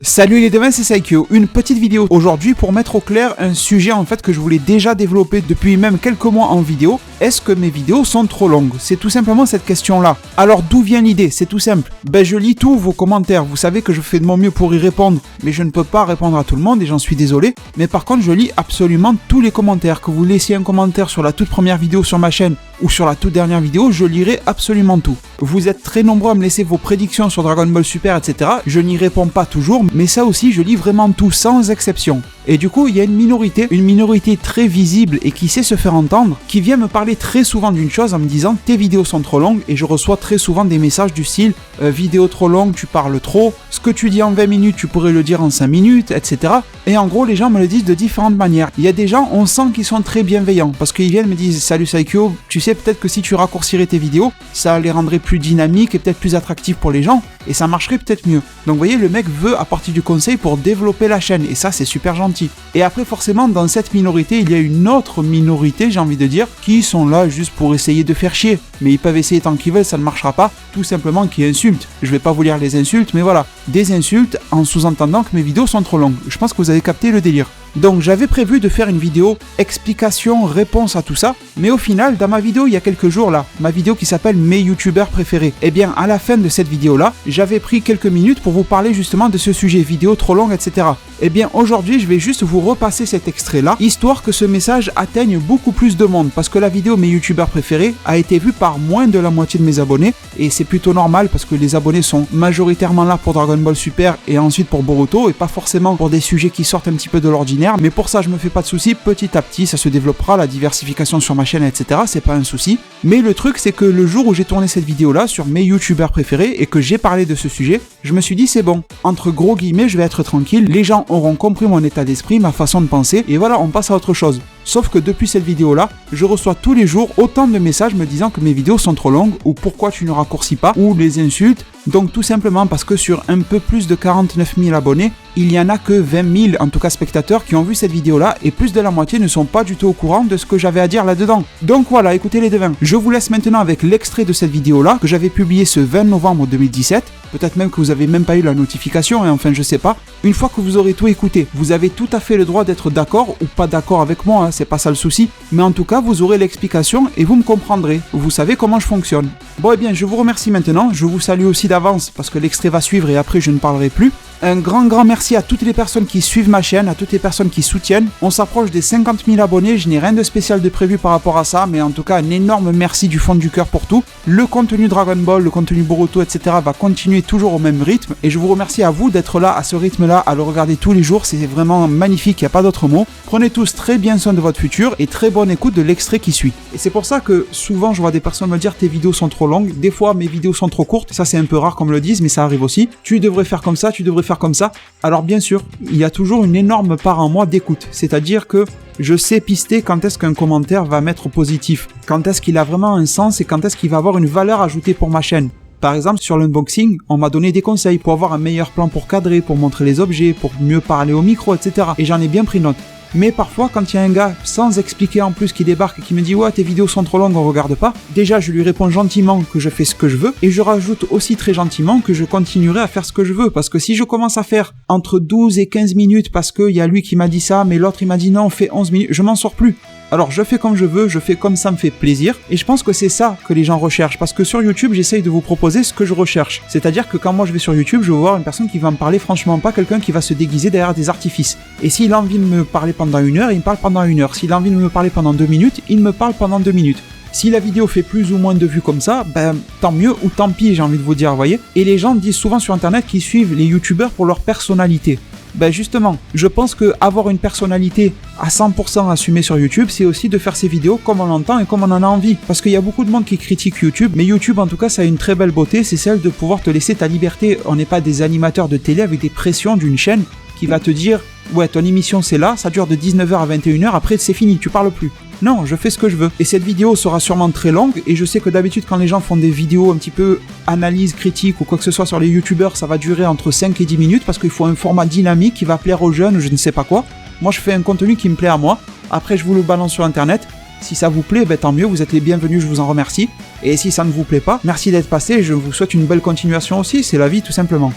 Salut les devins, c'est Saikyo, une petite vidéo aujourd'hui pour mettre au clair un sujet en fait que je voulais déjà développer depuis même quelques mois en vidéo. Est-ce que mes vidéos sont trop longues? C'est tout simplement cette question-là. Alors d'où vient l'idée? C'est tout simple. Je lis tous vos commentaires, vous savez que je fais de mon mieux pour y répondre, mais je ne peux pas répondre à tout le monde et j'en suis désolé. Mais par contre je lis absolument tous les commentaires. Que vous laissiez un commentaire sur la toute première vidéo sur ma chaîne ou sur la toute dernière vidéo, je lirai absolument tout. Vous êtes très nombreux à me laisser vos prédictions sur Dragon Ball Super, etc. Je n'y réponds pas toujours, mais ça aussi je lis vraiment tout, sans exception. Et du coup, il y a une minorité très visible et qui sait se faire entendre, qui vient me parler très souvent d'une chose en me disant « tes vidéos sont trop longues » et je reçois très souvent des messages du style « vidéo trop longue, tu parles trop, ce que tu dis en 20 minutes, tu pourrais le dire en 5 minutes, etc. » Et en gros, les gens me le disent de différentes manières. Il y a des gens, on sent qu'ils sont très bienveillants, parce qu'ils viennent me dire « Salut Saikyo, tu sais peut-être que si tu raccourcirais tes vidéos, ça les rendrait plus dynamiques et peut-être plus attractives pour les gens, et ça marcherait peut-être mieux. » Donc vous voyez, le mec veut apporter du conseil pour développer la chaîne, et ça c'est super gentil. Et après forcément, dans cette minorité, il y a une autre minorité, j'ai envie de dire, qui sont là juste pour essayer de faire chier. Mais ils peuvent essayer tant qu'ils veulent, ça ne marchera pas, tout simplement qui insultent. Je vais pas vous lire les insultes, mais voilà, des insultes en sous-entendant que mes vidéos sont trop longues. Je pense que vous avez capté le délire. Donc j'avais prévu de faire une vidéo explication, réponse à tout ça, mais au final, dans ma vidéo il y a quelques jours là, ma vidéo qui s'appelle mes youtubeurs préférés, et bien à la fin de cette vidéo là, j'avais pris quelques minutes pour vous parler justement de ce sujet, vidéo trop longue, etc. Et bien aujourd'hui je vais juste vous repasser cet extrait là, histoire que ce message atteigne beaucoup plus de monde, parce que la vidéo mes youtubeurs préférés a été vue par moins de la moitié de mes abonnés, et c'est plutôt normal parce que les abonnés sont majoritairement là pour Dragon Ball Super et ensuite pour Boruto, et pas forcément pour des sujets qui sortent un petit peu de l'ordinaire. Mais pour ça je me fais pas de soucis, petit à petit ça se développera, la diversification sur ma chaîne, etc. C'est pas un souci. Mais le truc c'est que le jour où j'ai tourné cette vidéo là sur mes youtubeurs préférés et que j'ai parlé de ce sujet, je me suis dit c'est bon, entre gros guillemets je vais être tranquille, les gens auront compris mon état d'esprit, ma façon de penser, et voilà, on passe à autre chose. Sauf que depuis cette vidéo là, je reçois tous les jours autant de messages me disant que mes vidéos sont trop longues, ou pourquoi tu ne raccourcis pas, ou les insultes. Donc tout simplement parce que sur un peu plus de 49 000 abonnés, il n'y en a que 20 000, en tout cas spectateurs, qui ont vu cette vidéo là, et plus de la moitié ne sont pas du tout au courant de ce que j'avais à dire là-dedans. Donc voilà, écoutez les devins, je vous laisse maintenant avec l'extrait de cette vidéo là, que j'avais publié ce 20 novembre 2017, peut-être même que vous avez même pas eu la notification, et enfin je sais pas. Une fois que vous aurez tout écouté, vous avez tout à fait le droit d'être d'accord ou pas d'accord avec moi, hein, c'est pas ça le souci, mais en tout cas vous aurez l'explication et vous me comprendrez, vous savez comment je fonctionne. Bon et bien je vous remercie maintenant, je vous salue aussi d'avance parce que l'extrait va suivre et après je ne parlerai plus. Un grand merci à toutes les personnes qui suivent ma chaîne, à toutes les personnes qui soutiennent. On s'approche des 50 000 abonnés, je n'ai rien de spécial de prévu par rapport à ça, mais en tout cas un énorme merci du fond du cœur pour tout. Le contenu Dragon Ball, le contenu Boruto, etc. va continuer toujours au même rythme et je vous remercie à vous d'être là à ce rythme-là, à le regarder tous les jours, c'est vraiment magnifique, il n'y a pas d'autre mot. Prenez tous très bien soin de votre futur et très bonne écoute de l'extrait qui suit. Et c'est pour ça que souvent je vois des personnes me dire tes vidéos sont trop longues, des fois mes vidéos sont trop courtes, ça c'est un peu rare qu'on me le dise, mais ça arrive aussi. Tu devrais faire comme ça, tu devrais faire comme ça. Alors bien sûr, il y a toujours une énorme part en moi d'écoute, c'est-à-dire que je sais pister quand est-ce qu'un commentaire va m'être positif, quand est-ce qu'il a vraiment un sens et quand est-ce qu'il va avoir une valeur ajoutée pour ma chaîne. Par exemple, sur l'unboxing, on m'a donné des conseils pour avoir un meilleur plan pour cadrer, pour montrer les objets, pour mieux parler au micro, etc. Et j'en ai bien pris note. Mais parfois, quand il y a un gars, sans expliquer en plus, qui débarque et qui me dit « Ouais, tes vidéos sont trop longues, on regarde pas », déjà je lui réponds gentiment que je fais ce que je veux, et je rajoute aussi très gentiment que je continuerai à faire ce que je veux, parce que si je commence à faire entre 12 et 15 minutes parce qu'il y a lui qui m'a dit ça, mais l'autre il m'a dit non, on fait 11 minutes, je m'en sors plus. Alors je fais comme je veux, je fais comme ça me fait plaisir, et je pense que c'est ça que les gens recherchent, parce que sur YouTube j'essaye de vous proposer ce que je recherche, c'est-à-dire que quand moi je vais sur YouTube, je veux voir une personne qui va me parler franchement, pas quelqu'un qui va se déguiser derrière des artifices. Et s'il a envie de me parler pendant 1 heure, il me parle pendant 1 heure, s'il a envie de me parler pendant 2 minutes, il me parle pendant 2 minutes. Si la vidéo fait plus ou moins de vues comme ça, ben tant mieux ou tant pis, j'ai envie de vous dire, vous voyez. Et les gens disent souvent sur internet qu'ils suivent les youtubeurs pour leur personnalité. Ben justement, je pense que avoir une personnalité à 100% assumée sur YouTube, c'est aussi de faire ses vidéos comme on l'entend et comme on en a envie. Parce qu'il y a beaucoup de monde qui critique YouTube, mais YouTube en tout cas ça a une très belle beauté, c'est celle de pouvoir te laisser ta liberté. On n'est pas des animateurs de télé avec des pressions d'une chaîne qui va te dire « Ouais, ton émission c'est là, ça dure de 19h à 21h, après c'est fini, tu parles plus ». Non, je fais ce que je veux. Et cette vidéo sera sûrement très longue, et je sais que d'habitude quand les gens font des vidéos un petit peu analyse, critique ou quoi que ce soit sur les youtubeurs, ça va durer entre 5 et 10 minutes parce qu'il faut un format dynamique qui va plaire aux jeunes ou je ne sais pas quoi. Moi je fais un contenu qui me plaît à moi, après je vous le balance sur internet. Si ça vous plaît, ben tant mieux, vous êtes les bienvenus, je vous en remercie. Et si ça ne vous plaît pas, merci d'être passé, je vous souhaite une belle continuation aussi, c'est la vie tout simplement.